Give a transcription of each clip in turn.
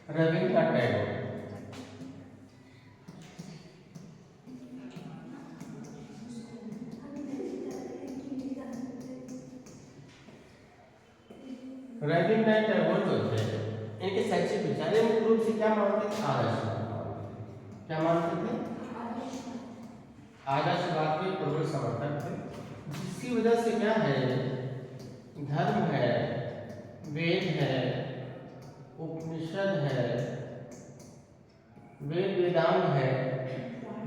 रविन्द्रनाथ टैगोर। रविन्द्रनाथ टैगोर जो थे इनके शैक्षिक विचार मुख्य रूप से क्या मानते थे? आदर्शवाद। क्या मानते थे? आदर्शवाद के प्रबल समर्थक थे, जिसकी वजह से क्या है, धर्म है, वेद है, उपनिषद है, वेद वेदांत है,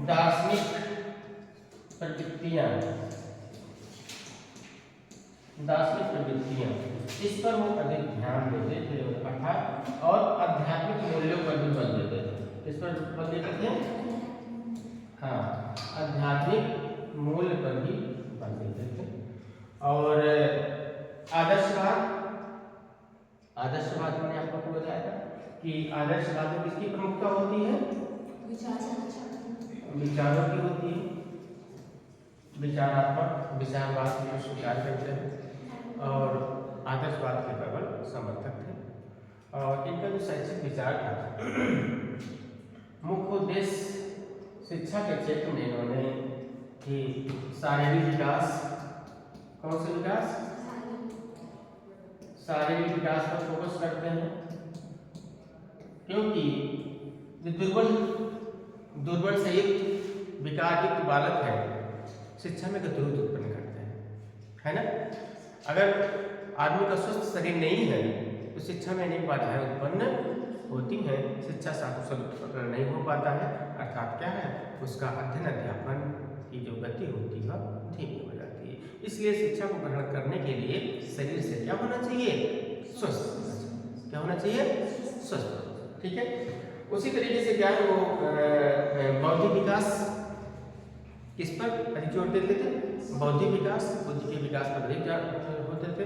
दार्शनिक प्रवृत्तियां, इस पर वो अधिक ध्यान देते थे अर्थात, और आध्यात्मिक मूल्यों पर भी बल देते थे। इस पर बल देते थे, हाँ, आध्यात्मिक मूल्य पर भी बल देते थे। और आदर्शवाद मैंने आप लोग को बताया था कि आदर्शवाद में किसकी प्रमुखता होती है? विचारों की होती है, विचारात्मक विचारवाद को स्वीकार करते हैं और आदर्शवाद के प्रबल समर्थक थे। और इनका जो शैक्षिक विचार था, मुख्य उद्देश्य शिक्षा के क्षेत्र में इन्होंने कि शारीरिक विकास, कौन सा विकास? शारीरिक विकास पर फोकस करते हैं, क्योंकि जो दुर्बल से युक्त विकार युक्त बालक है, शिक्षा में गतिरोध उत्पन्न करते हैं, है ना। अगर आदमी का स्वस्थ शरीर नहीं है तो शिक्षा में अनेक बाधाएं उत्पन्न होती हैं, शिक्षा साकुशल नहीं हो पाता है, अर्थात क्या है, उसका अध्ययन अध्यापन की जो गति होती है धीमी हो जाती है। इसलिए शिक्षा को ग्रहण करने के लिए शरीर से क्या होना चाहिए? स्वस्थ। क्या होना चाहिए? स्वस्थ। ठीक है। उसी तरीके से क्या है, वो बौद्धिक विकास किस पर अधिक जोर देते थे? बौद्धिक विकास, बुद्धि के विकास पर अधिक होते थे,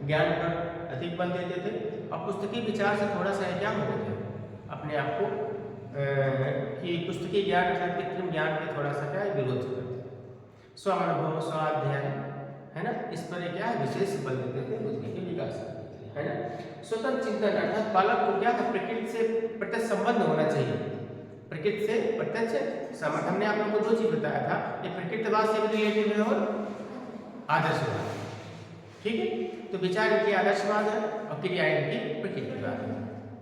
ज्ञान पर अधिक बल देते थे, और पुस्तकीय विचार से थोड़ा सा क्या होते थे, अपने आप को कि पुस्तकीय ज्ञान अर्थात कृत्रिम ज्ञान के थोड़ा सा क्या है, विरोध करते थे। स्वानुभव, स्वाध्याय, है ना, इस पर क्या है, विशेष बल देते थे बुद्धि के विकास, है ना। स्वतंत्र चिंतन अर्थात बालक को क्या है, प्रकृति से प्रत्यक्ष संबंध होना चाहिए, प्रकृति से प्रत्यक्ष संबंध। हमने आप लोगों को दो चीज बताया था, ये प्रकृतिवाद से रिलेटेड है और आदर्शवाद, ठीक है। तो विचार इनकी आदर्शवाद है और क्रिया इनकी प्रकृतिवाद है,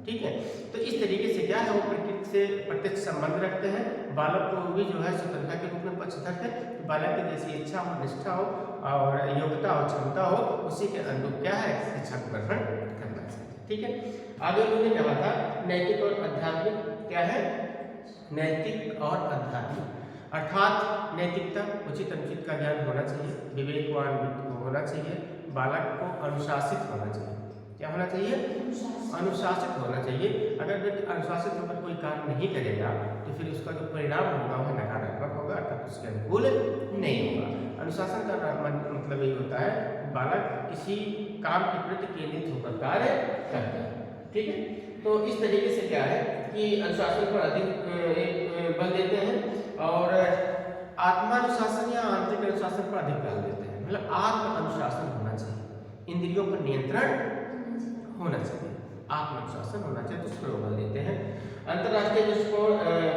ठीक है। तो इस तरीके से क्या है, वो प्रकृति से प्रत्यक्ष संबंध रखते हैं, बालक को भी जो है स्वतंत्रता के रूप में पक्षधर है, बालक की जैसी इच्छा हो, निष्ठा हो और योग्यता हो, क्षमता हो, उसी के अनुरूप क्या है, शिक्षा को ग्रहण करना चाहिए, ठीक है। आगे उन्होंने कहा था नैतिक और आध्यात्मिक, क्या है, नैतिक और आध्यात्मिक अर्थात नैतिकता, उचित अनुचित का ज्ञान होना चाहिए, विवेकवान होना चाहिए, बालक को अनुशासित होना चाहिए। क्या होना चाहिए? अनुशासित होना चाहिए। अगर व्यक्ति अनुशासित होकर कोई काम नहीं करेगा तो फिर उसका जो परिणाम होगा वह नकारात्मक होगा, अर्थात उसके अनुकूल नहीं होगा। अनुशासन का मतलब यही होता है बालक किसी काम के प्रति केंद्रित होकर कार्य करता है, ठीक है। तो इस तरीके से क्या है कि अनुशासन पर अधिक बल देते हैं और आत्मानुशासन या आंतरिक अनुशासन पर अधिक बल देते हैं। मतलब आत्म अनुशासन होना चाहिए, इंद्रियों पर नियंत्रण होना चाहिए, आत्म अनुशासन होना चाहिए, तो उस पर बल देते हैं। अंतर्राष्ट्रीय दृष्टिकोण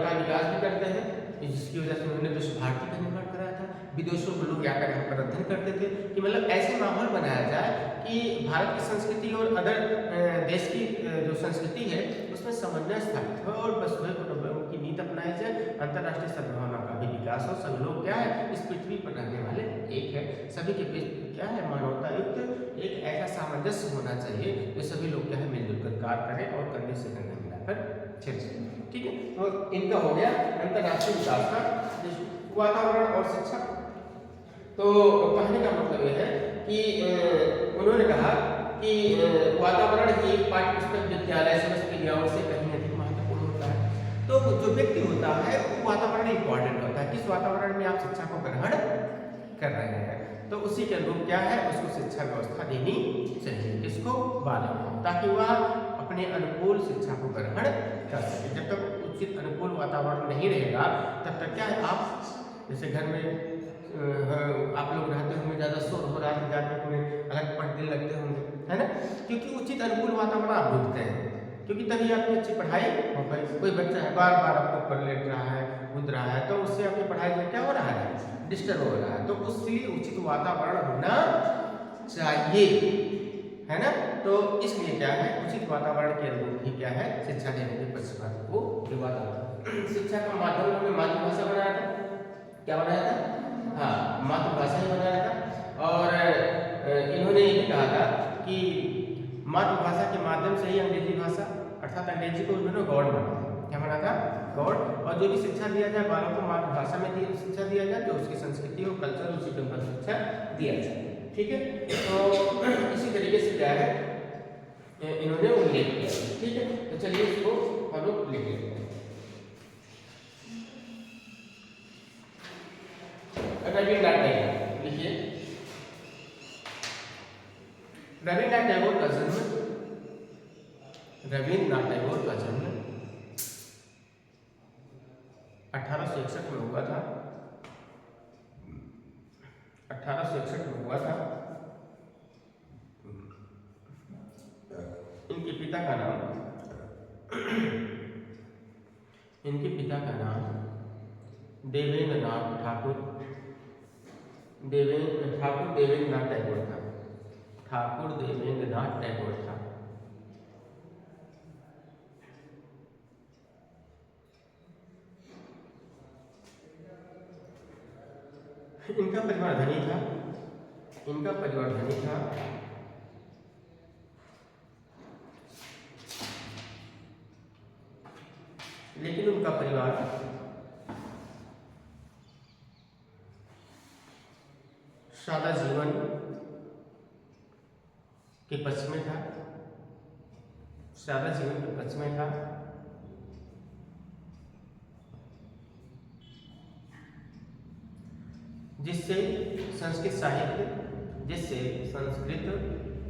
का विकास भी करते हैं, जिसकी वजह से उन्होंने विश्व भारती का निर्माण कराया था। विदेशों में लोग आकर यहाँ पर अध्ययन करते थे कि मतलब ऐसे माहौल बनाया जाए कि भारत की संस्कृति और अदर देश की जो संस्कृति है उसमें समन्वय स्थापित हो और वसुधैव कुटुंबकम की नीति अपनाई जाए, अंतर्राष्ट्रीय सद्भावना का भी विकास हो, सभी लोग क्या है इस पृथ्वी पर रहने वाले एक है, सभी के बीच क्या है मानवता युक्त एक ऐसा सामंजस्य होना चाहिए जो सभी लोग क्या है मिलजुल कर कार्य करें और कंधे से कंधा मिलाकर चले, ठीक है। तो इनका हो गया अंतर्राष्ट्रीय विकास का वातावरण और शिक्षा। तो कहने का मतलब यह है कि उन्होंने कहा कि वातावरण ही पाठ्यपुस्तक विद्यालय समस्त क्रियाओं से कहीं अधिक महत्वपूर्ण होता है। तो जो व्यक्ति होता है वो वातावरण इंपॉर्टेंट होता है, किस वातावरण में आप शिक्षा को ग्रहण कर रहे हैं तो उसी के अनुरूप क्या है उसको शिक्षा व्यवस्था देनी चाहिए, किसको, बालक को, ताकि वह अपने अनुकूल शिक्षा को ग्रहण कर सके। जब तक उचित अनुकूल वातावरण नहीं रहेगा तब तक क्या है, आप जैसे घर में आप लोग रहते होंगे, ज़्यादा शोर हो रहा है, ज़्यादा में अलग पढ़ने लगते होंगे, है ना, क्योंकि उचित अनुकूल वातावरण आप ढूंढते हैं, क्योंकि तभी आपकी अच्छी पढ़ाई हो पाएगी। कोई बच्चा है बार बार आपको ऊपर लेट रहा है, कूद रहा है, तो उससे आपकी पढ़ाई में क्या हो रहा है, डिस्टर्ब हो रहा है। तो उसके लिए उचित वातावरण होना चाहिए, है ना। तो इसलिए क्या है, उचित वातावरण के अनुरूप ही क्या है, शिक्षा देने के पक्षपात को विवाद। शिक्षा का माध्यम हमने मातृभाषा बनाया था, क्या बनाया था, हाँ मातृभाषा ही बनाया था। और इन्होंने ये कहा था कि मातृभाषा के माध्यम से ही अंग्रेजी भाषा अर्थात अंग्रेजी को उन्होंने गॉड माना था। क्या माना था, गॉड। और जो भी शिक्षा दिया जाए बालक को मातृभाषा में शिक्षा दिया जाए, जो उसकी संस्कृति और कल्चर उसी के ऊपर शिक्षा दिया जाए, ठीक है। तो इसी तरीके से क्या है इन्होंने उल्लेख किया, ठीक है। तो चलिए इसको हम लोग लिख लेते हैं। रविन्द्रनाथ टैगोर लिखिए। रविन्द्रनाथ टैगोर का जन्म 1861 में हुआ था। 1861 में हुआ था। इनके पिता का नाम देवेंद्रनाथ ठाकुर देवेंद्रनाथ टैगोर था। ठाकुर देवेंद्रनाथ टैगोर था। इनका परिवार धनी था। लेकिन उनका परिवार सादा जीवन के पक्ष में था। जिससे संस्कृत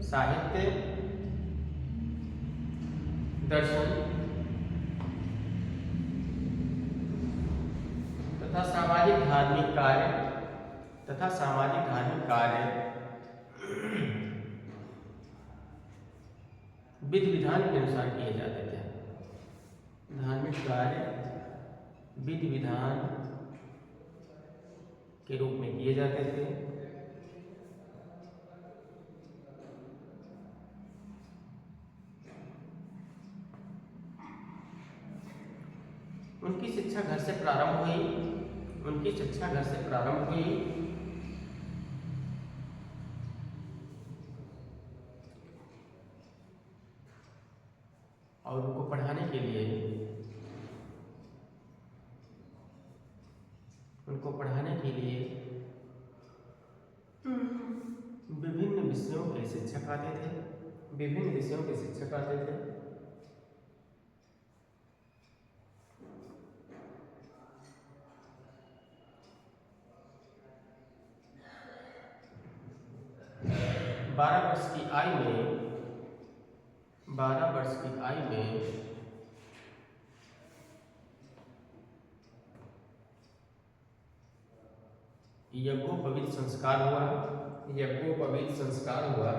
साहित्य, दर्शन तथा सामाजिक धार्मिक कार्य विधि विधान के अनुसार किए जाते थे। धार्मिक कार्य विधि विधान के रूप में किए जाते थे। उनकी शिक्षा घर से प्रारंभ हुई। और उनको पढ़ाने के लिए विभिन्न विषयों के शिक्षक आते थे। बारह वर्ष की आयु में यज्ञोपवीत संस्कार हुआ।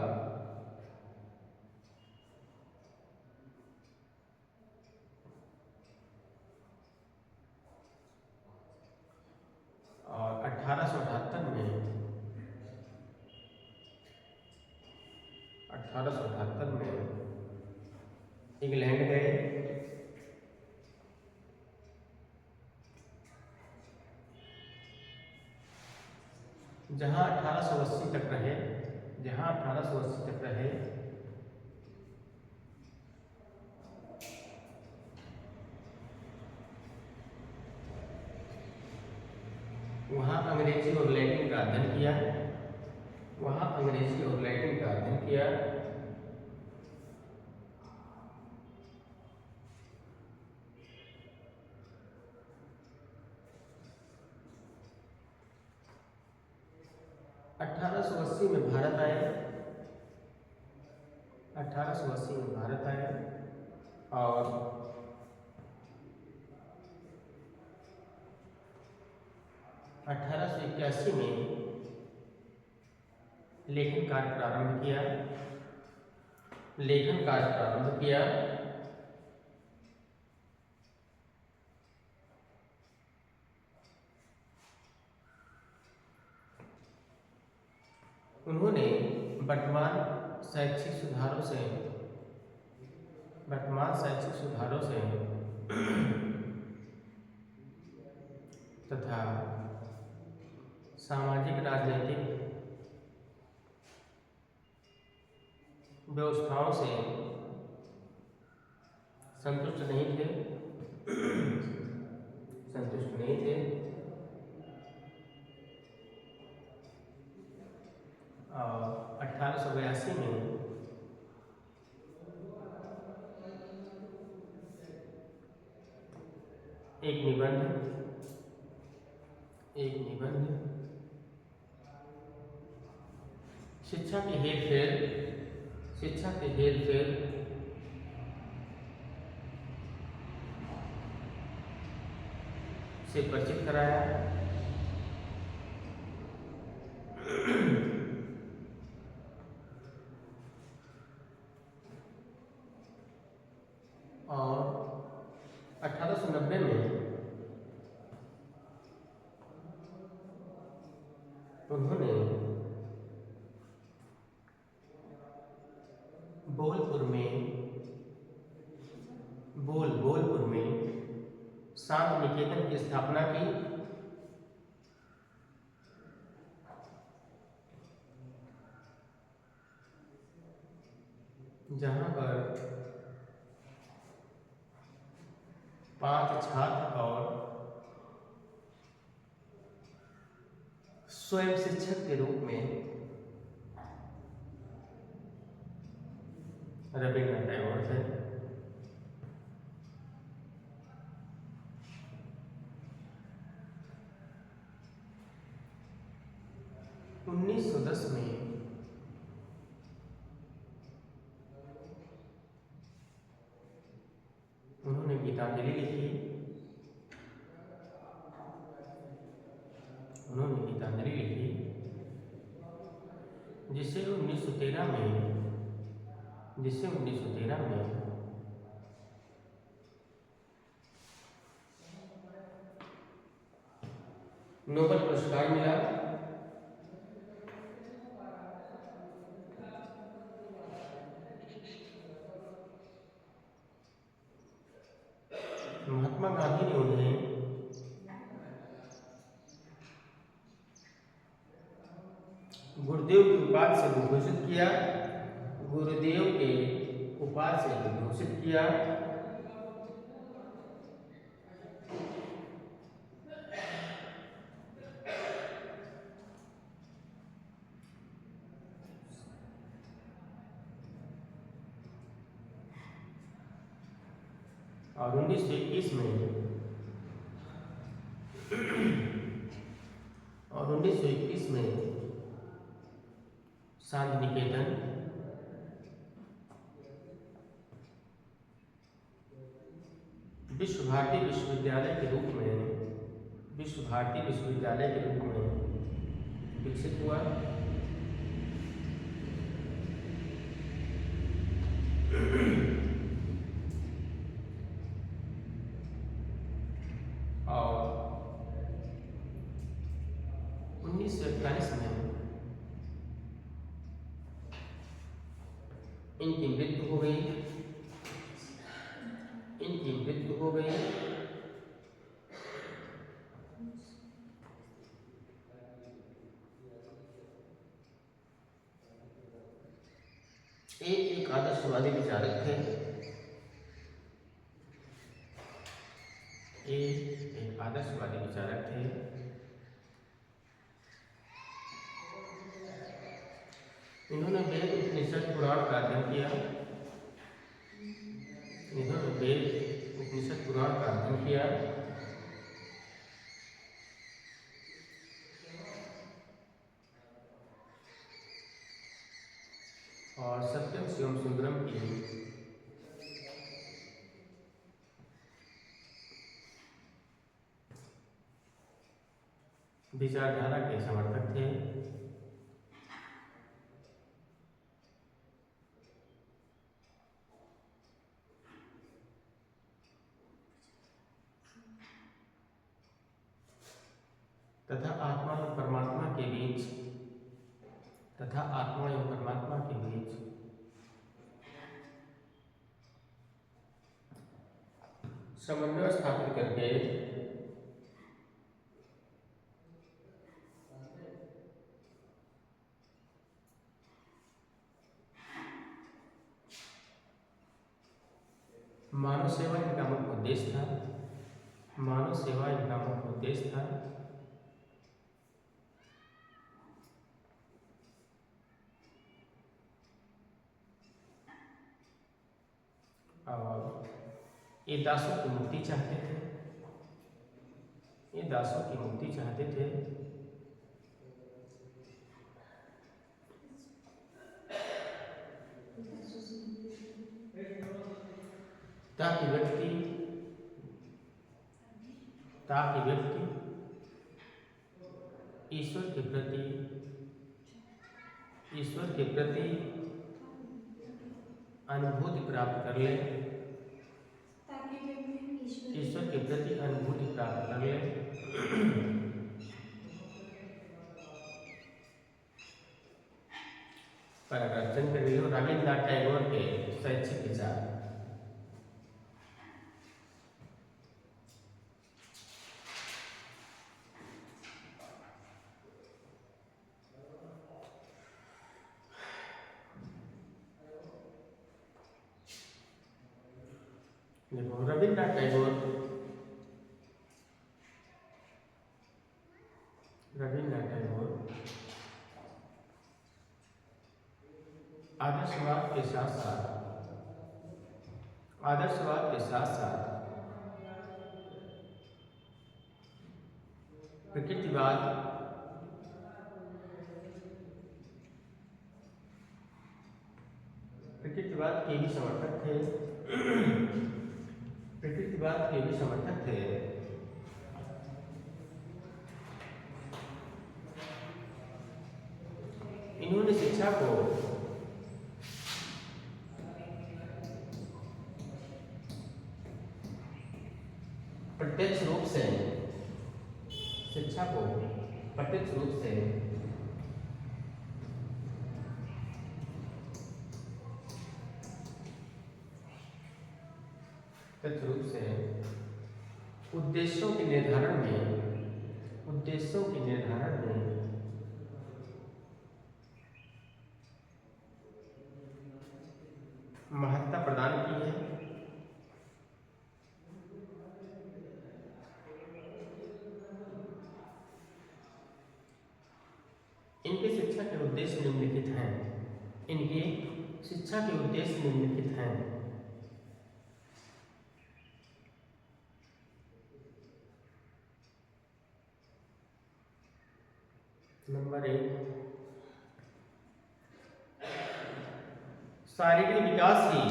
और 1878 में इंग्लैंड गए। जहां 1880 तक रहे। 1880 वहाँ अंग्रेजी और लैटिन का अध्ययन किया। 1880 में भारत आए। और 1881 में लेखन कार्य प्रारंभ किया। वर्तमान शैक्षिक सुधारों से तथा सामाजिक राजनीतिक व्यवस्थाओं से संतुष्ट नहीं थे और 1882 में एक निबंध शिक्षा के हेरफेर से परिचित कराया और 1890 में उन्होंने बोलपुर में शांति निकेतन की स्थापना की, जहां पर 5 छात्र और स्वयं शिक्षक के रूप में रविन्द्रनाथ टैगोर थे। 1910 में उन्होंने गीतांजलि लिखी, जिसे 1913 में नोबेल पुरस्कार मिला। महात्मा गांधी ने उन्हें गुरुदेव की उपाधि से विभूषित किया। और 1921 में शांति निकेतन विश्व भारती विश्वविद्यालय के रूप में विकसित हुआ। और 1941 में इनकी मृत्यु हो गई। एक आदर्शवादी विचारक थे। इन्होंने वेद उपनिषद पुराण का अध्ययन किया। और सत्यम शिवम सुंदरम की विचारधारा के समर्थक थे। तथा आत्मा और परमात्मा के बीच तथा आत्मा एवं परमात्मा के बीच समन्वय स्थापित करके मानव सेवा इनका मुख्य उद्देश्य था। मानव सेवा इनका मुख्य उद्देश्य था। और ये दासों की मुक्ति चाहते थे। ये दासों की मुक्ति चाहते थे। ताकि व्यक्ति ईश्वर के प्रति अनुभूति प्राप्त कर ले। ईश्वर के प्रति अनुभूति प्राप्त कर ले। पैराग्राफ चंद कर लियो। रविन्द्रनाथ टैगोर के शैक्षिक विचार। देखो रविन्द्रनाथ टैगोर आदर्शवाद के साथ साथ प्रकृतिवाद के भी समर्थक थे। इन्होंने शिक्षा को प्रत्यक्ष रूप से उद्देश्यों के निर्धारण में महत्ता प्रदान की है। इनकी शिक्षा के उद्देश्य निम्नलिखित हैं। नंबर 1, शारीरिक विकास ही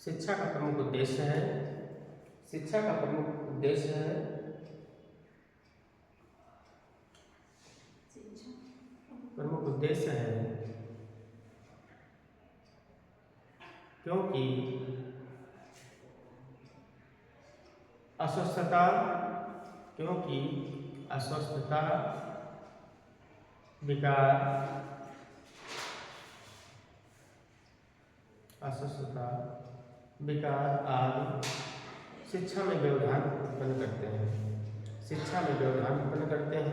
शिक्षा का प्रमुख उद्देश्य है। क्योंकि अस्वस्थता, विकार आदि शिक्षा में व्यवधान उत्पन्न करते हैं।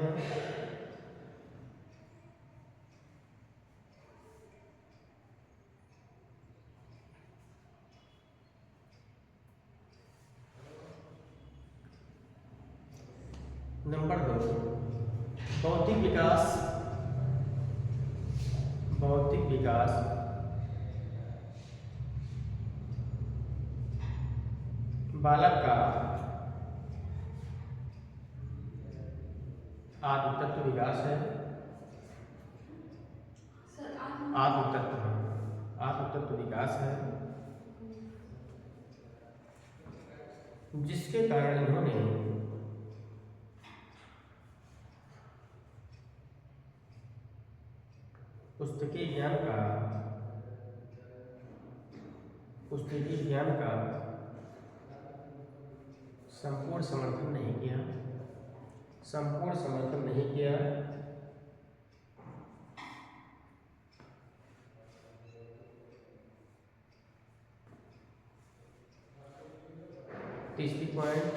नंबर 2, बौद्धिक विकास बालक का आत्मतत्व विकास है। आत्मतत्व विकास है, जिसके कारण इन्होंने पुस्तकीय ज्ञान का संपूर्ण समर्थन नहीं किया, संपूर्ण समर्थन नहीं किया। तीसरी पॉइंट,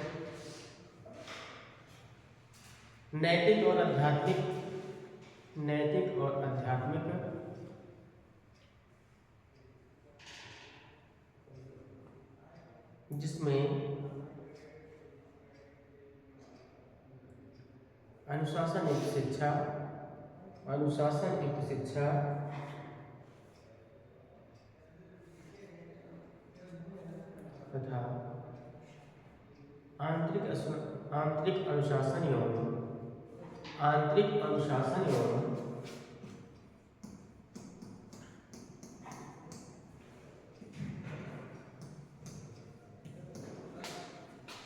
नैतिक और आध्यात्मिक, नैतिक और आध्यात्मिक जिसमें अनुशासन युक्त शिक्षा, अनुशासन युक्त शिक्षा तथा आंतरिक अनुशासन एवं आंतरिक अनुशासन एवं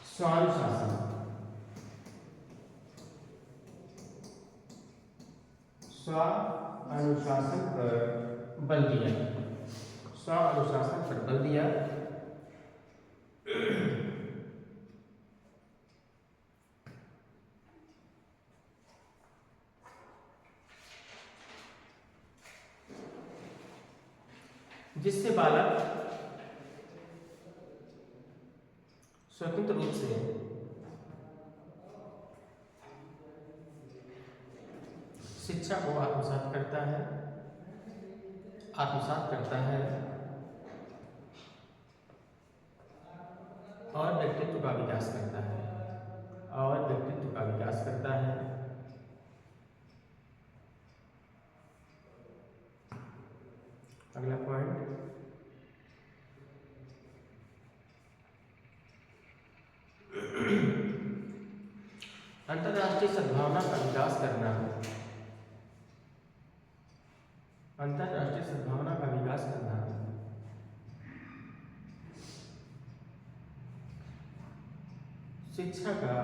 स्वानुशासन, स्व अनुशासन पर बल दिया, स्व अनुशासन पर बल दिया। जिससे बालक स्वतंत्र रूप से शिक्षा को आत्मसात करता है, आत्मसात करता है और व्यक्तित्व का विकास करता है, और व्यक्तित्व का विकास करता है। अगला पॉइंट, अंतर्राष्ट्रीय सद्भावना का विकास करना, अंतर्राष्ट्रीय सद्भावना का विकास करना शिक्षा का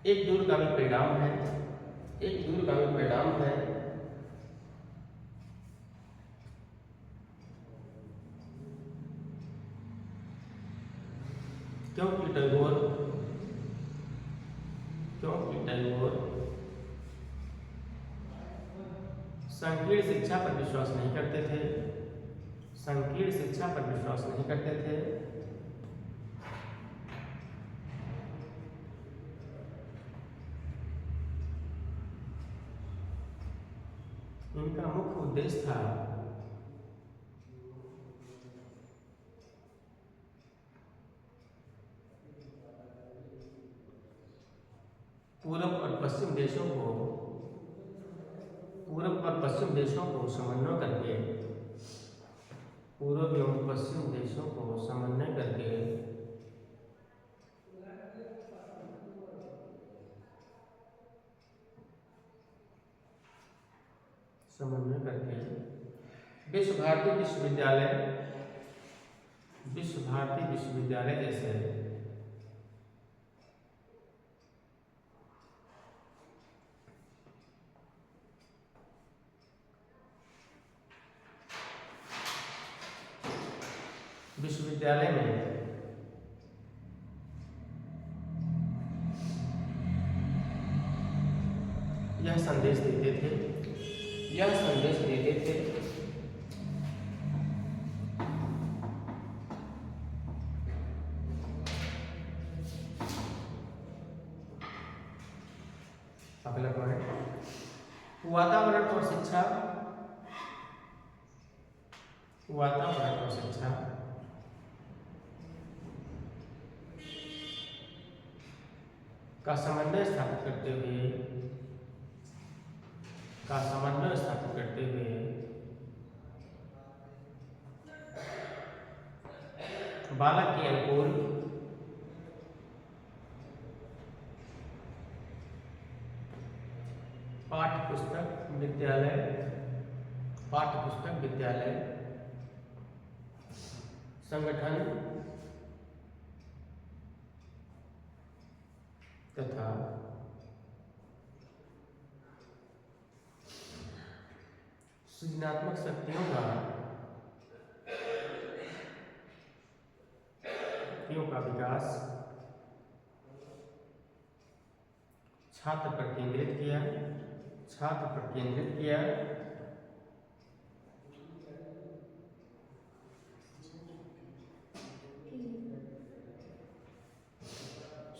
एक दूरगामी परिणाम है, एक दूरगामी परिणाम है। क्योंकि टैगोर संकीर्ण शिक्षा पर विश्वास नहीं करते थे, संकीर्ण शिक्षा पर विश्वास नहीं करते थे। इनका मुख्य उद्देश्य था पूर्व और पश्चिम देशों को समन्वय करके, पूर्व एवं पश्चिम देशों को समन्वय करके विश्व भारती विश्वविद्यालय जैसे विश्वविद्यालय में यह संदेश देते थे, अगला पॉइंट, वातावरण और शिक्षा का समन्वय स्थापित करते हुए बालक के अनुकूल पाठ्यपुस्तक विद्यालय संगठन तथा सृजनात्मक शक्तियों का शक्तियों का विकास छात्र पर केंद्रित किया, छात्र पर केंद्रित किया।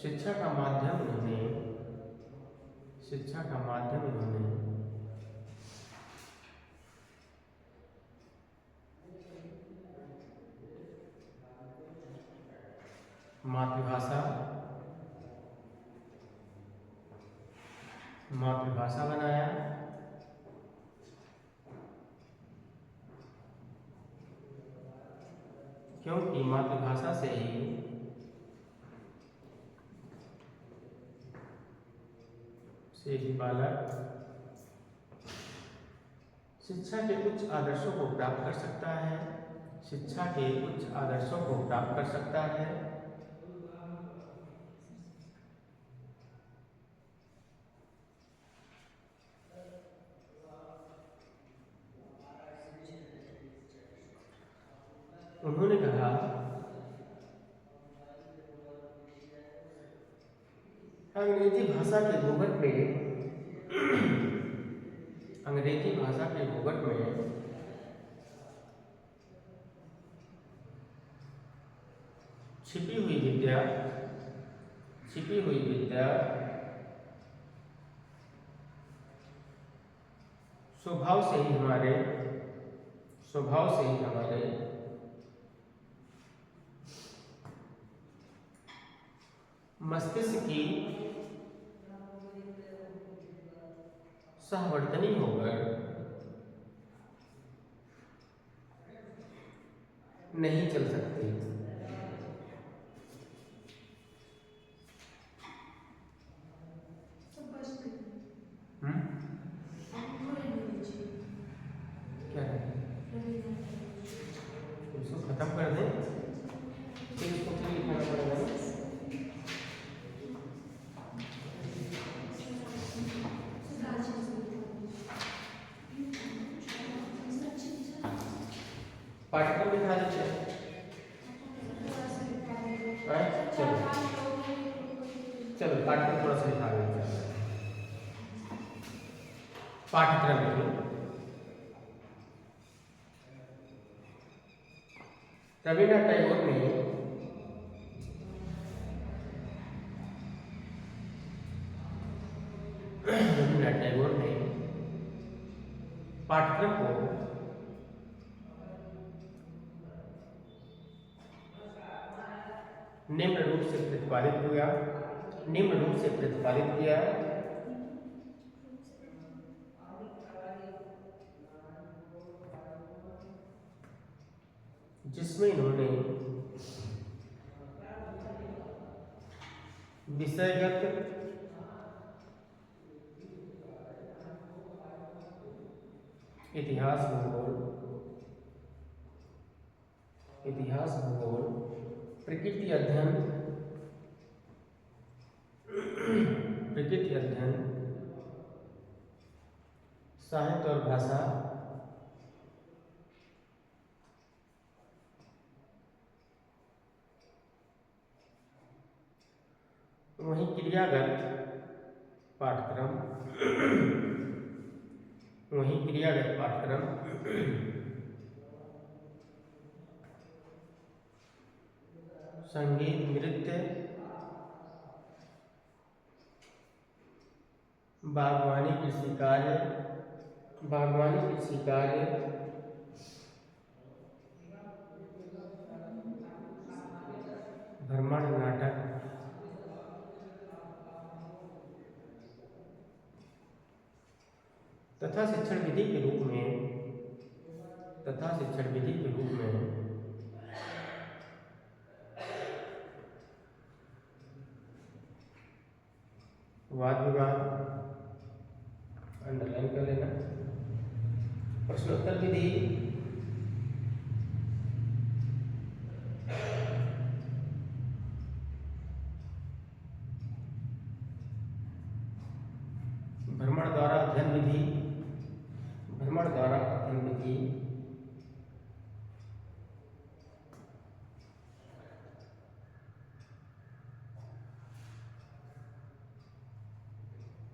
शिक्षा का माध्यम उन्होंने मातृभाषा बनाया, क्योंकि मातृभाषा से ही बालक शिक्षा के उच्च आदर्शों को प्राप्त कर सकता है, शिक्षा के उच्च आदर्शों को प्राप्त कर सकता है। उन्होंने कहा अंग्रेजी भाषा के भूगोल में छिपी हुई विद्या स्वभाव से ही हमारे मस्तिष्क की सहवर्तनी होकर नहीं चल सकती। क्या है? इसको खत्म कर दें, फिर इसको फिर लिखना पड़ेगा। पाठ्यक्रम दिखा देते हैं। चलो पाठ्यक्रम थोड़ा सा दिखा देते हैं। पाठ्यक्रम लिखो। रविन्द्रनाथ टैगोर ने पाठ्यक्रम को निम्न रूप से प्रतिपादित किया। जिसमें इन्होंने विषयगत इतिहास भूगोल, प्रकृति अध्ययन, साहित्य और भाषा, वहीं क्रियागत पाठ्यक्रम संगीत, नृत्य, बागवानी, कृषि कार्य, भ्रमण, नाटक, तथा शिक्षण विधि के रूप में वाद विवाद, अंडरलाइन कर लेना, प्रश्नोत्तर विधि, भ्रमण द्वारा अध्ययन विधि,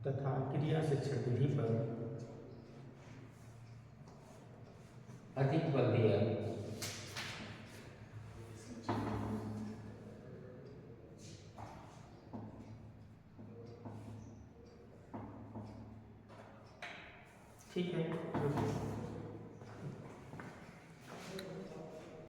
तथा क्रिया शिक्षण विधि पर अधिक बल दिया। ठीक है।